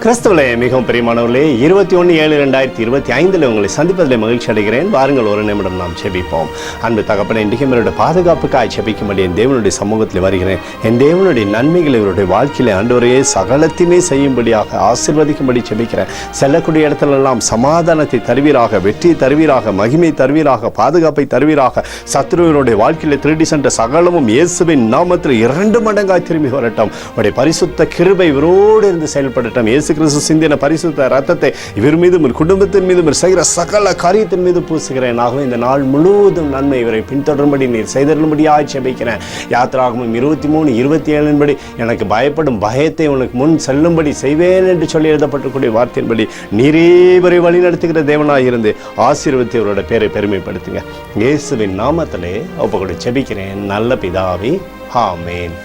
கிறிஸ்துவிலே மிகவும் பிரியமானவர்களே, 21/7/2025 உங்களை சந்திப்பதில் மகிழ்ச்சி அடைகிறேன். வாருங்கள், ஒரு நிமிடம் நாம் செபிப்போம். அன்பு தகப்பனே, இன்றைக்கும் என்னுடைய பாதுகாப்புக்காய் செபிக்கும்படி என் தேவனுடைய சமூகத்தில் வருகிறேன். என் தேவனுடைய நன்மைகளை இவருடைய வாழ்க்கையிலே ஆண்டவரையே சகலத்தையுமே செய்யும்படியாக ஆசீர்வதிக்கும்படி செபிக்கிறேன். செல்லக்கூடிய இடத்துலெல்லாம் சமாதானத்தை தருவீராக, வெற்றியை தருவீராக, மகிமை தருவீராக, பாதுகாப்பை தருவீராக. சத்துருவினுடைய வாழ்க்கையிலே திருடி சென்ற சகலமும் இயேசுவின் நாமத்தில் 2 மடங்காய் திரும்பி வரட்டும். உடைய பரிசுத்த கிருபை இவரோடு இருந்து செயல்படட்டும். இயேசு கிறிஸ்து சிந்தின பரிசுத்த ரத்தத்தை இவர் மீதும் குடும்பத்தின் மீதும் செய்கிற சகல காரியத்தின் மீது பூசுகிறேன். ஆகவே இந்த நாள் முழுவதும் நன்மை இவரை பின்தொடரும்படி நீர் செய்தரும்படியாக செபிக்கிறேன். யாத்திராகமம் 23:27 படி எனக்கு பயப்படும் பயத்தை உனக்கு முன் செல்லும்படி செய்வேன் என்று சொல்லி எழுதப்பட்டிருக்கூடிய வார்த்தையின்படி நீரே இவரை வழி நடத்துகிற தேவனாக இருந்து ஆசீர்வதித்து இவரோட பேரை பெருமைப்படுத்துங்க. இயேசுவின் நாமத்திலே ஒப்புக்கொண்டு செபிக்கிறேன் நல்ல பிதாவே, ஆமேன்.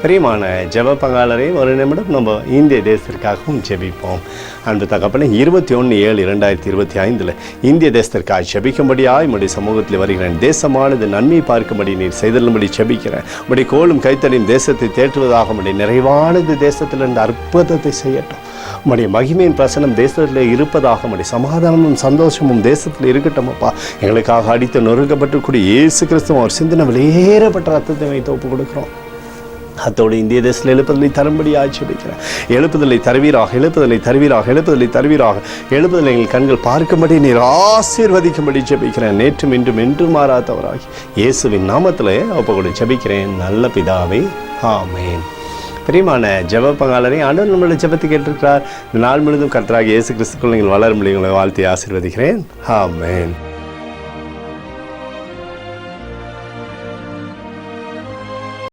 பிரியமான ஜெப பங்காளரே, ஒரு நிமிடம் நம்ம இந்திய தேசத்திற்காகவும் ஜெபிப்போம். அன்பு தகப்பனே, 21/7/2025 இந்திய தேசத்திற்காக ஜெபிக்கும்படியாய் உம்முடைய சமூகத்தில் வருகிறேன். தேசமானது நன்மை பார்க்கும்படி நீர் செய்தல்லும்படி ஜெபிக்கிறேன். உம்முடைய கோலும் கைத்தடியும் தேசத்தை தேற்றுவதாக உம்முடைய நிறைவானது தேசத்தில் இருந்த அற்புதத்தை செய்யட்டும். உம்முடைய மகிமையின் பிரசனம் தேசத்தில் இருப்பதாக, உம்முடைய சமாதானமும் சந்தோஷமும் தேசத்தில் இருக்கட்டும். அப்பா, எங்களுக்காக அடித்து நொறுக்கப்பட்டிருக்கூடிய இயேசு கிறிஸ்துவ அவர் சிந்தனை வெளியேறப்பட்ட ரத்தத்தை வைத்து ஒப்புக் கொடுக்கிறோம். அத்தோடு இந்திய தேசத்தில் எழுப்புதலை தரும்படி ஆட்சேபிக்கிறேன். எழுப்புதலை தருவீராக, எழுப்புதலை தருவீராக, எழுப்புதலை தருவீராக. எழுப்புதலை எங்கள் கண்கள் பார்க்கும்படி நீர் ஆசீர்வதிக்கும்படி ஜெபிக்கிறேன். நேற்றும் இன்றும் என்றும் மாறாதவராகி இயேசுவின் நாமத்திலே ஒப்புக்கொண்டு ஜெபிக்கிறேன் நல்ல பிதாவே, ஆமேன். பிரியமான ஜெப பங்காளரை, ஆண்டவர் நம்மளுடைய ஜெபத்தை கேட்டிருக்கிறார். இந்த நாள் முழுவதும் கர்த்தராகிய இயேசு கிறிஸ்துக்குள் நீங்கள் வளர முடியுங்களை வாழ்த்தி ஆசீர்வதிக்கிறேன். ஆமேன்.